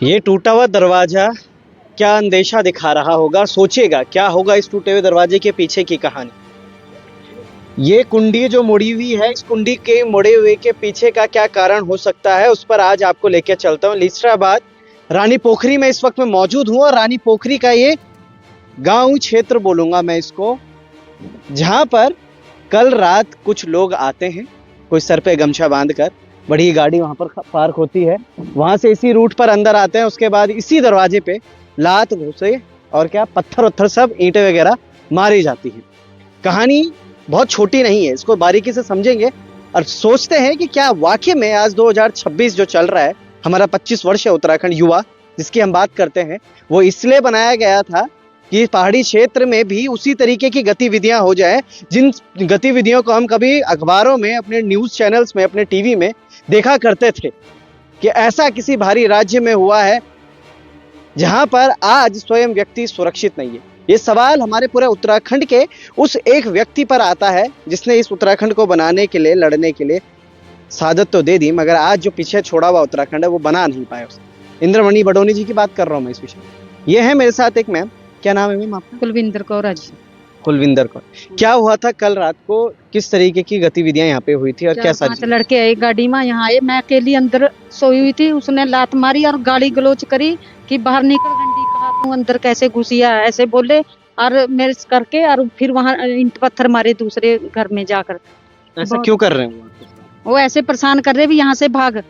ये टूटा हुआ दरवाजा क्या अंदेशा दिखा रहा होगा, सोचेगा क्या होगा इस टूटे हुए दरवाजे के पीछे की कहानी। ये कुंडी जो मुड़ी हुई है, इस कुंडी के मुड़े हुए के पीछे का क्या कारण हो सकता है, उस पर आज आपको लेकर चलता हूँ। लिस्ट्राबाद रानी पोखरी में इस वक्त मैं मौजूद हूँ और रानी पोखरी का ये गांव क्षेत्र बोलूंगा मैं इसको, जहां पर कल रात कुछ लोग आते हैं, कोई सर पे गमछा बांधकर, बड़ी गाड़ी वहां पर पार्क होती है, वहां से इसी रूट पर अंदर आते हैं। उसके बाद इसी दरवाजे पे लात घुसे और क्या पत्थर उत्थर सब ईंटें वगैरह मारी जाती हैं। कहानी बहुत छोटी नहीं है, इसको बारीकी से समझेंगे और सोचते हैं कि क्या वाकई में आज 2026 जो चल रहा है, हमारा 25 वर्ष है उत्तराखंड युवा जिसकी हम बात करते हैं, वो इसलिए बनाया गया था कि पहाड़ी क्षेत्र में भी उसी तरीके की गतिविधियां हो जाए जिन गतिविधियों को हम कभी अखबारों में, अपने न्यूज चैनल्स में, अपने टीवी में देखा करते थे कि ऐसा किसी भारी राज्य में हुआ है जहां पर आज स्वयं व्यक्ति सुरक्षित नहीं है। ये सवाल हमारे पूरे उत्तराखंड के उस एक व्यक्ति पर आता है जिसने इस उत्तराखंड को बनाने के लिए, लड़ने के लिए शहादत तो दे दी, मगर आज जो पीछे छोड़ा हुआ उत्तराखंड है वो बना नहीं पाए उसे। इंद्रमणि बडोनी जी की बात कर रहा हूं मैं इस विषय में। ये है मेरे साथ एक मैम, क्या नाम है मैम आपका? कुलविंदर कौर जी। कुलविंदर कौर। क्या हुआ था कल रात को, किस तरीके की गतिविधियां यहाँ पे हुई थी और क्या सारी पांच लड़के आए गाड़ी में, यहाँ आए, मैं अकेली अंदर सोई हुई थी, उसने लात मारी और गाली गलोच करी कि बाहर निकल गंडी, कहा तू अंदर कैसे घुसिया, ऐसे बोले और मेरे करके, और फिर वहाँ ईंट पत्थर मारे दूसरे घर में जाकर। ऐसा क्यों कर रहे हैं वो ऐसे परेशान कर रहे भी यहाँ से भाग,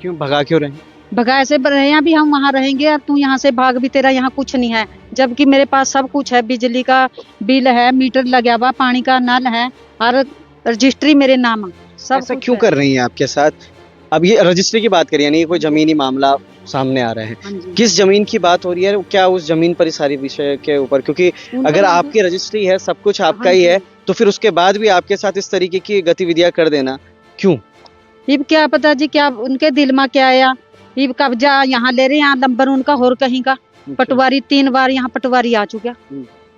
क्यों भगा क्यों रहे हैं? भगा ऐसे रहे भी हम वहाँ रहेंगे और तू यहाँ से भाग भी, तेरा यहाँ कुछ नहीं है, जबकि मेरे पास सब कुछ है, बिजली का बिल है, मीटर लगा हुआ, पानी का नल है और रजिस्ट्री मेरे नाम सब। ऐसा क्यों कर रही हैं आपके साथ? अब ये रजिस्ट्री की बात करिए, यानी कोई जमीनी मामला सामने आ रहा है, किस जमीन की बात हो रही है, क्या उस जमीन पर ही सारी विषय के ऊपर? क्योंकि अगर आपकी रजिस्ट्री है, सब कुछ आपका ही है, तो फिर उसके बाद भी आपके साथ इस तरीके की गतिविधियां कर देना क्यों? इब क्या पता जी, क्या उनके दिल में क्या आया, इब कब्जा यहाँ ले रहे हैं, यहाँ नंबर उनका और कहीं का। पटवारी 3 बार यहाँ पटवारी आ चुका,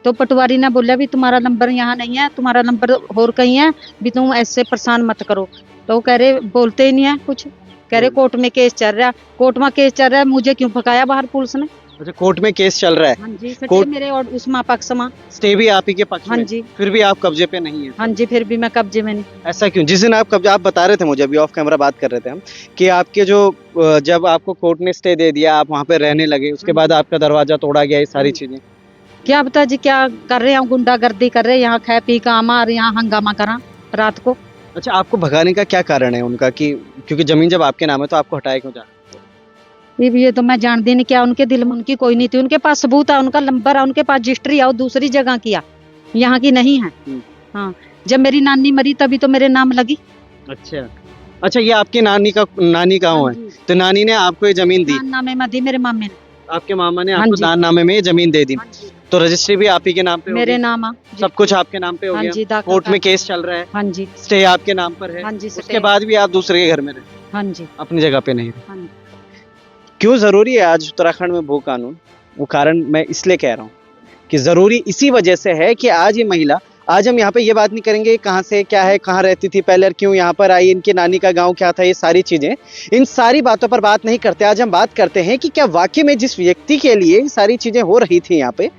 तो पटवारी ने बोला भी तुम्हारा नंबर यहाँ नहीं है, तुम्हारा नंबर और कहीं है, भी तुम ऐसे परेशान मत करो। तो कह रहे बोलते ही नहीं है कुछ, कह रहे कोर्ट में केस चल रहा है, कोर्ट में केस चल रहा है, मुझे क्यों भगाया बाहर पुलिस ने? अच्छा, कोर्ट में केस चल रहा है। हाँ जी, कोर्ट मेरे और उसमें पक्ष में, स्टे भी आप ही के पक्ष में। हाँ जी, फिर भी आप कब्जे पे नहीं है। हाँ जी, फिर भी मैं कब्जे में नहीं। ऐसा क्यों? जिस दिन आप कब्जा, आप बता रहे थे मुझे, अभी ऑफ कैमरा बात कर रहे थे हम, कि आपके जो जब आपको कोर्ट ने स्टे दे दिया, आप वहाँ पे रहने लगे, उसके बाद आपका दरवाजा तोड़ा गया, ये सारी चीजें क्या बता जी, क्या कर रहे हैं, गुंडागर्दी कर रहे हैं, यहाँ खा पी का आमा और यहाँ हंगामा करा रात को। अच्छा, आपको भगाने का क्या कारण है उनका, कि क्योंकि जमीन जब आपके नाम है तो आपको हटाया क्यों जा? ये तो मैं जानती नहीं, क्या उनके दिल में उनकी कोई नहीं थी, उनके पास सबूत है, उनका नंबर है, उनके पास रजिस्ट्री है, और दूसरी जगह किया, यहाँ की नहीं है। हाँ, जब मेरी नानी मरी तभी तो मेरे नाम लगी। अच्छा अच्छा, ये आपकी नानी गाँव है, तो नानी ने आपको ये जमीन दी? नामे में दी मेरे मामे ने, आपके मामा ने आपको दान नामे में ये जमीन दे दी, तो रजिस्ट्री भी आप ही के नाम पे मेरे नाम, सब कुछ आपके नाम पे हो गया, कोर्ट में केस चल रहा है, हाँ जी, स्टे आपके नाम पर है, हाँ जी, उसके बाद भी आप दूसरे के घर में रहे, हाँ जी, अपनी जगह पे नहीं। हाँ जी। क्यों जरूरी है आज उत्तराखंड में भू कानून? वो कारण मैं इसलिए कह रहा हूँ कि जरूरी इसी वजह से है कि आज ये महिला, आज हम यहाँ पे ये बात नहीं करेंगे कहाँ से, क्या है, कहाँ रहती थी पहले, क्यों यहाँ पर आई, इनकी नानी का गांव क्या था, ये सारी चीजें, इन सारी बातों पर बात नहीं करते। आज हम बात करते हैं कि क्या वाकई में जिस व्यक्ति के लिए ये सारी चीजें हो रही थी, यहाँ पे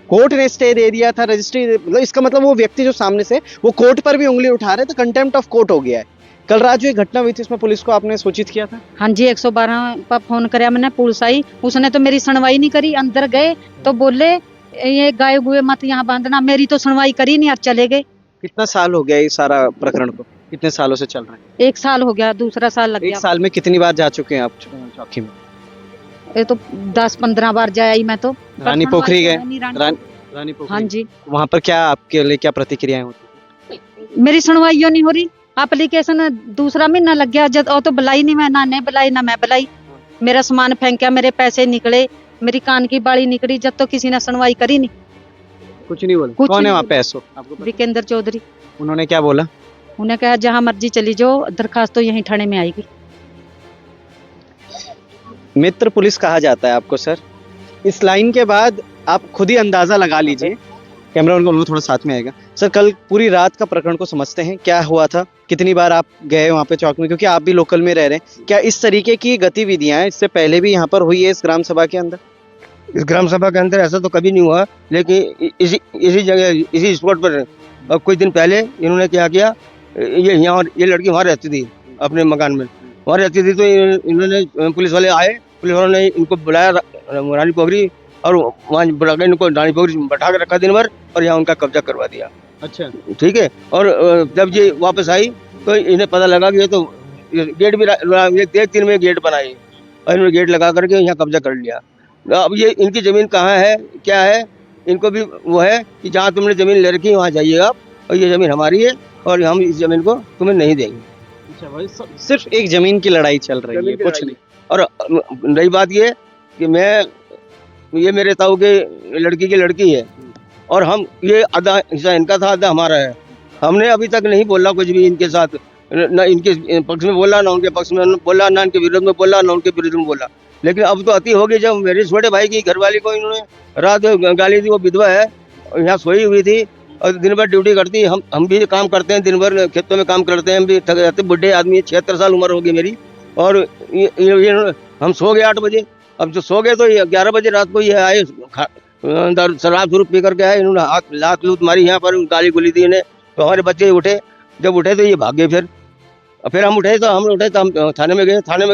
कोर्ट ने स्टे दे दिया था, रजिस्ट्री, मतलब इसका मतलब वो व्यक्ति जो सामने से वो कोर्ट पर भी उंगली उठा रहे, तो कंटेम्प्ट ऑफ कोर्ट हो गया है। कल रात जो घटना हुई थी इसमें पुलिस को आपने सूचित किया था? हाँ जी, 112 पर फोन कराया मैंने, पुलिस आई, उसने तो मेरी सुनवाई नहीं करी, अंदर गए तो बोले ये गाय गुए मत यहाँ बांधना, मेरी तो सुनवाई करी नहीं और चले गए। कितना साल हो गया ये सारा प्रकरण को, कितने सालों से चल रहा है? 1 साल हो गया, दूसरा साल लग गया। 1 साल में कितनी बार जा चुके हैं आप चौकी में? ये तो 10-15 बार जाया मैं तो। रानी पोखरी गए? रानी पोखरी, हाँ जी। वहाँ पर क्या आपके लिए क्या प्रतिक्रियाएं होती? मेरी सुनवाई नहीं हो रही, एप्लीकेशन दूसरा महीना लग गया, जब तो बुलाई नहीं, मैं ना बुलाई ना मैं बुलाई, मेरा सामान फेंका, मेरे पैसे निकले, मेरी कान की बाली निकली, जब तो किसी ने सुनवाई करी नहीं, कुछ नहीं बोला। कौन है वहाँ पे एसओ आपको? विकेंद्र चौधरी। उन्होंने क्या बोला? उन्हें कहा जहाँ मर्जी चली जाओ, दरखास्त तो यहीं थाने में आएगी। मित्र पुलिस कहा जाता है आपको सर। इस लाइन के बाद आप खुद ही अंदाजा लगा लीजिए कैमरा उनको थोड़ा साथ में आएगा। सर कल पूरी रात का प्रकरण को समझते हैं, क्या हुआ था, कितनी बार आप गए वहाँ पे चौक में, क्योंकि आप भी लोकल में रह रहे हैं, क्या इस तरीके की गतिविधियां इससे पहले भी यहाँ पर हुई है इस ग्राम सभा के अंदर? इस ग्राम सभा के अंदर ऐसा तो कभी नहीं हुआ, लेकिन इसी जगह इसी स्पॉट पर कुछ दिन पहले इन्होंने क्या किया, ये लड़की वहाँ रहती थी अपने मकान में, वहाँ रहती थी, तो इन्होंने पुलिस वाले आए, पुलिस वालों ने इनको बुलाया रानी पोखरी, और वहाँ बुला के इनको रानी पोखरी बैठा के रखा दिन भर, और यहाँ उनका कब्जा करवा दिया। अच्छा, ठीक है। और जब ये वापस आई तो इन्हें पता लगा कि ये तो गेट भी एक दिन में गेट बनाई, और इन्होंने गेट लगा करके यहाँ कब्जा कर लिया। अब ये इनकी जमीन कहाँ है, क्या है, इनको भी वो है कि जहाँ तुमने जमीन ले रखी है वहाँ जाइए आप, और ये जमीन हमारी है और हम इस जमीन को तुम्हें नहीं देंगे। अच्छा भाई, सिर्फ एक जमीन की लड़ाई चल रही है, कुछ नहीं। और रही बात ये कि ये मेरे ताऊ के लड़की की लड़की है, और हम ये आधा हिस्सा इनका था, आधा हमारा है। हमने अभी तक नहीं बोला कुछ भी इनके साथ, ना इनके पक्ष में बोला, ना उनके पक्ष में बोला, ना इनके विरोध में बोला, ना उनके विरोध में बोला। लेकिन अब तो अति हो गई, जब मेरे छोटे भाई की घरवाली को इन्होंने रात गाली दी, वो विधवा है, यहाँ सोई हुई थी और दिन भर ड्यूटी करती है। हम भी काम करते हैं, दिन भर खेतों में काम करते हैं, हम भी थक जाते, बुढ़े आदमी, 76 साल उम्र होगी मेरी। और ये हम सो गए 8 बजे, अब जो सो गए तो 11 बजे रात को ये आए, शराब शुरू पी करके आए, इन्होंने हाथ लात लूत मारी, यहाँ पर गाली गुली दी इन्हें। तो हमारे बच्चे उठे, जब उठे तो ये भाग गए। फिर हम उठे तो हम थाने में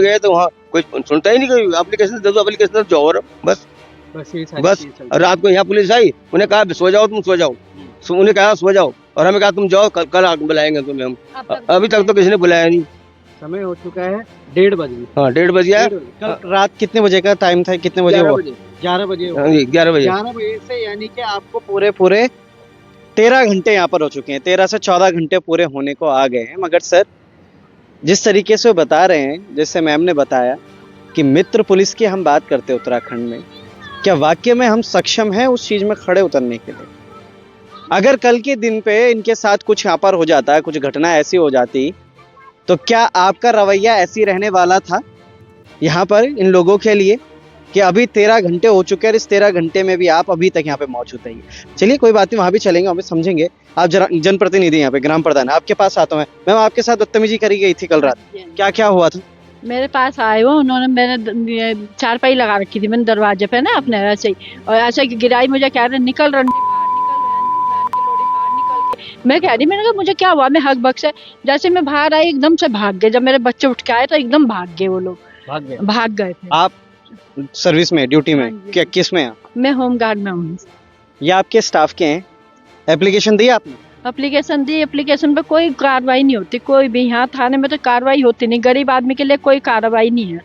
गए तो वहाँ कोई सुनता ही नहीं, कोई एप्लीकेशन दे दो, एप्लीकेशन जो, और बस रात को यहाँ पुलिस आई, उन्हें कहा सो जाओ, तुम सो जाओ, उन्हें कहा सो जाओ, और हमें कहा तुम जाओ, कल बुलाएंगे तुम्हें हम। अभी तक तो किसी ने बुलाया नहीं। समय हो चुका है 1:30 बजे। हाँ, 1:30 बजे है। कल रात कितने बजे का टाइम था, कितने बजे? 11 बजे। 11 बजे 11 बजे से, यानी कि आपको पूरे 13 घंटे यहाँ पर हो चुके हैं, 13 से 14 घंटे पूरे होने को आ गए हैं। मगर सर जिस तरीके से वो बता रहे हैं, जैसे मैम ने बताया कि मित्र पुलिस की हम बात करते हैं उत्तराखंड में, क्या वाकई में हम सक्षम हैं उस चीज में खड़े उतरने के लिए? अगर कल के दिन पे इनके साथ कुछ यहाँ पर हो जाता है, कुछ घटना ऐसी हो जाती, तो क्या आपका रवैया ऐसी रहने वाला था यहाँ पर इन लोगों के लिए कि अभी 13 घंटे हो चुके हैं और इस 13 घंटे में भी आप अभी तक यहाँ पे मौजूद है? चलिए कोई बात नहीं, वहां भी चलेंगे, वहां भी समझेंगे। आप जरा जनप्रतिनिधि यहाँ पे ग्राम प्रधान, आपके पास आता हूँ मैं। आपके साथ बदतमीजी करी गई थी कल रात, क्या क्या हुआ था? मेरे पास आए वो, उन्होंने मैंने चारपाई लगा रखी थी मैंने दरवाजे पे ना अपने, ऐसे ही, और ऐसे गिराई, मुझे कह रहे निकल रंडी बाहर, मैं कह रही, मैंने कहा मुझे क्या हुआ, मैं हक बक से जैसे मैं बाहर आई एकदम से भाग गए। जब मेरे बच्चे उठ के आए तो एकदम भाग गए, वो लोग भाग गए थे। आप सर्विस में, ड्यूटी में, क्या किस में? मैं होम गार्ड में हूँ। ये आपके स्टाफ के हैं? एप्लीकेशन दी आपने? एप्लीकेशन दी, एप्लीकेशन पे कोई कार्रवाई नहीं होती, कोई भी यहाँ थाने में तो कार्रवाई होती नहीं, गरीब आदमी के लिए कोई कार्रवाई नहीं है,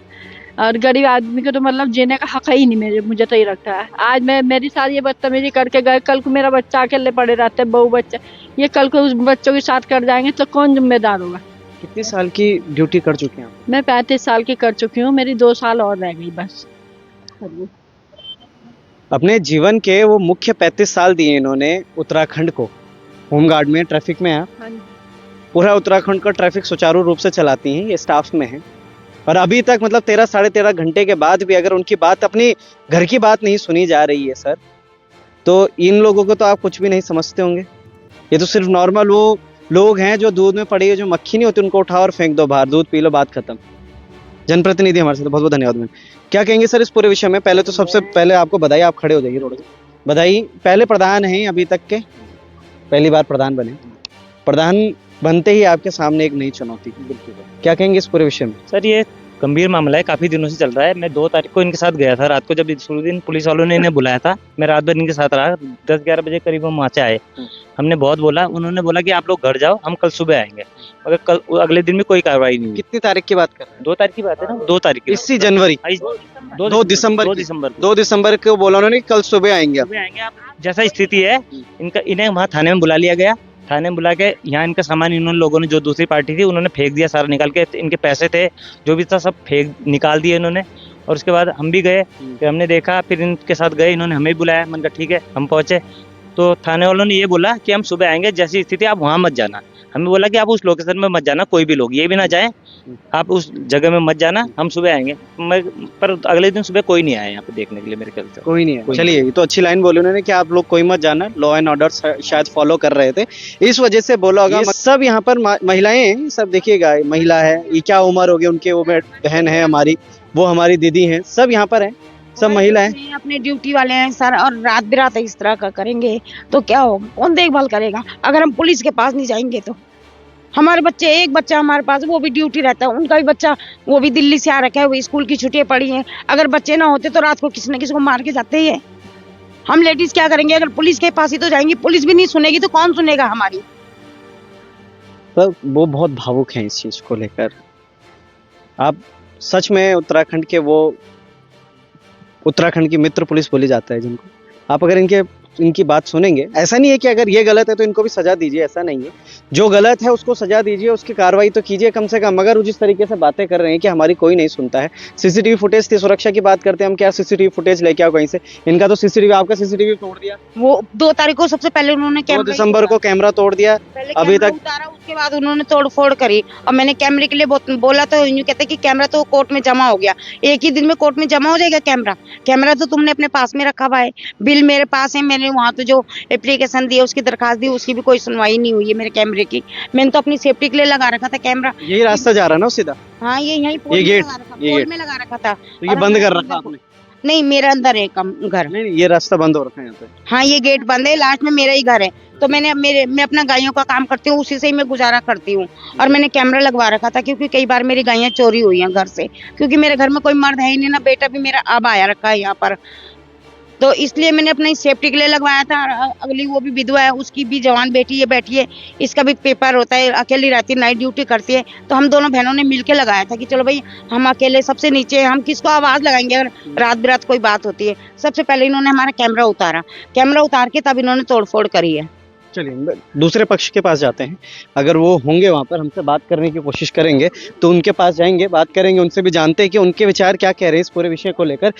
और गरीब आदमी को तो मतलब जीने का हक ही नहीं मुझे तो ही लगता है। आज मेरी साथ ये बदतमीजी करके गए, कल को मेरा बच्चा अकेले पड़े रहते, बहू बच्चा, ये कल को उस बच्चों के साथ कर जाएंगे तो कौन जिम्मेदार होगा? कितने साल की ड्यूटी कर चुके हैं? मैं 35 साल की कर चुकी हूँ, मेरी 2 साल और रह गई बस। अपने जीवन के वो मुख्य 35 साल दिए इन्होंने उत्तराखंड को, होमगार्ड में, ट्रैफिक में। आप पूरा उत्तराखंड का ट्रैफिक सुचारू रूप से चलाती हैं, ये स्टाफ में है, और अभी तक मतलब 13 साढ़े 13 घंटे के बाद भी अगर उनकी बात, अपनी घर की बात नहीं सुनी जा रही है सर, तो इन लोगों को तो आप कुछ भी नहीं समझते होंगे। ये तो सिर्फ नॉर्मल वो लोग हैं जो दूध में पड़ी है, जो मक्खी नहीं होती, उनको उठाओ और फेंक दो बाहर, दूध पी लो, बात खत्म। जनप्रतिनिधि हमारे साथ, बहुत बहुत धन्यवाद मैम। क्या कहेंगे सर इस पूरे विषय में? पहले तो सबसे पहले आपको बधाई, आप खड़े हो जाइए थोड़ा सा। बधाई, पहले प्रधान हैं अभी तक के, पहली बार प्रधान बने, प्रधान बनते ही आपके सामने एक नई चुनौती, क्या कहेंगे इस पूरे विषय में? सर ये गंभीर मामला है, काफी दिनों से चल रहा है। मैं 2 तारीख को इनके साथ गया था रात को, जब शुरू दिन पुलिस वालों ने इन्हें बुलाया था, मैं रात भर इनके साथ रहा, 10-11 बजे करीब हम वहाँ से आए। हमने बहुत बोला, उन्होंने बोला कि आप लोग घर जाओ, हम कल सुबह आएंगे, मगर कल अगले दिन में कोई कार्रवाई नहीं हुई। कितनी तारीख की बात कर रहे हैं? 2 तारीख की बात है ना, 2 तारीख की, इसी जनवरी, 2 दिसंबर को बोला उन्होंने कल सुबह आएंगे आप। जैसा स्थिति है इनका, इन्हें वहाँ थाने में बुला लिया गया, थाने में बुला के यहाँ इनका सामान इन्होंने लोगों ने, जो दूसरी पार्टी थी, उन्होंने फेंक दिया सारा निकाल के, इनके पैसे थे जो भी था सब फेंक निकाल दिए इन्होंने। और उसके बाद हम भी गए, फिर हमने देखा, फिर इनके साथ गए, इन्होंने हमें भी बुलाया, मैंने कहा ठीक है, हम पहुंचे, तो थाने वालों ने ये बोला कि हम सुबह आएंगे, जैसी स्थिति आप वहाँ मत जाना। हमें बोला कि आप उस लोकेशन में मत जाना, कोई भी लोग ये भी ना जाए, आप उस जगह में मत जाना, हम सुबह आएंगे। पर अगले दिन सुबह कोई नहीं आया यहाँ पे देखने के लिए मेरे ख्याल से। कोई नहीं है। कोई चलिए, ये तो अच्छी लाइन बोली उन्होंने कि आप लोग कोई मत जाना, लॉ एंड ऑर्डर शायद फॉलो कर रहे थे, इस वजह से बोला होगा। ये सब यहाँ पर महिलाएं हैं, सब देखिएगा, महिला है, ये क्या उम्र होगी उनके, वो बहन है हमारी, वो हमारी दीदी हैं, सब यहाँ पर हैं, सब महिला हैं। अपने ड्यूटी वाले हैं सर, और रात बिरात इस तरह का करेंगे तो क्या होगा, कौन देखभाल करेगा? अगर हम पुलिस के पास नहीं जाएंगे तो हमारे बच्चे, एक बच्चा हमारे पास, वो भी ड्यूटी रहता है, उनका भी बच्चा, वो भी दिल्ली से आ रखा है, वो स्कूल की छुट्टियां पड़ी हैं। अगर बच्चे ना होते तो रात को किसी न किसी को मार के जाते ही है। हम लेडीज क्या करेंगे? अगर पुलिस के पास ही तो जाएंगी, पुलिस भी नहीं सुनेगी तो कौन सुनेगा हमारी? तो वो बहुत भावुक हैं इस चीज को लेकर। आप सच में उत्तराखंड के वो, उत्तराखंड की मित्र पुलिस बोली जाता है जिनको, आप अगर इनकी बात सुनेंगे, ऐसा नहीं है कि अगर ये गलत है तो इनको भी सजा दीजिए, ऐसा नहीं है। जो गलत है उसको सजा दीजिए, उसकी कार्रवाई तो कीजिए कम से कम। मगर वो जिस तरीके से बातें कर रहे हैं कि हमारी कोई नहीं सुनता है। सीसीटीवी फुटेज की सुरक्षा की बात करते हैं हम, क्या सीसीटीवी फुटेज लेके आओ कहीं से? इनका तो सीसीटीवी, आपका सीसीटीवी तोड़ दिया, वो 2 तारीख को सबसे पहले उन्होंने 2 दिसंबर को कैमरा तोड़ दिया, अभी तक उतारा, उसके बाद उन्होंने तोड़ फोड़ करी। और मैंने कैमरे के लिए बोला तो यूँ कहते कि कैमरा तो कोर्ट में जमा हो गया। एक ही दिन में कोर्ट में जमा हो जाएगा कैमरा? कैमरा तो तुमने अपने पास में रखा हुआ है, बिल मेरे पास है, मैंने वहाँ तो जो एप्लीकेशन दी, उसकी दरखास्त दी, उसकी भी कोई सुनवाई नहीं हुई है मेरे कैमरे की। मैंने तो अपनी सेफ्टी के लिए लगा रखा था कैमरा। यही रास्ता जा रहा है ना सीधा? हाँ, ये यहीं ये गेट, पोल में लगा रखा था। तो ये बंद कर रखा आपने? नहीं, मेरा अंदर है घर। नहीं, ये रास्ता बंद हो रखा है यहाँ पे। हाँ, ये गेट बंद है, लास्ट में मेरा ही घर है। तो मैं अपना गायों का काम करती हूँ, उसी से ही मैं गुजारा करती हूँ। और मैंने कैमरा लगवा रखा था क्योंकि कई बार मेरी गायें चोरी हुई हैं घर से, क्योंकि मेरे घर में कोई मर्द है ही नहीं ना, बेटा भी मेरा अब आया रखा है यहाँ पर, तो इसलिए मैंने अपनी सेफ्टी के लिए लगवाया था। और अगली वो भी विधवा है, उसकी भी जवान बेटी है, बैठी है, इसका भी पेपर होता है, अकेली रहती है, नाइट ड्यूटी करती है। तो हम दोनों बहनों ने मिलके लगाया था कि चलो भाई, हम अकेले सबसे नीचे हैं, हम किसको आवाज लगाएंगे अगर रात बिरात कोई बात होती है। सबसे पहले इन्होंने हमारा कैमरा उतारा, कैमरा उतार के तब इन्होंने तोड़फोड़ करी है। चलिए, दूसरे पक्ष के पास जाते हैं, अगर वो होंगे वहाँ पर, हमसे बात करने की कोशिश करेंगे तो उनके पास जाएंगे, बात करेंगे, उनसे भी जानते हैं कि उनके विचार क्या कह रहे हैं इस पूरे विषय को लेकर।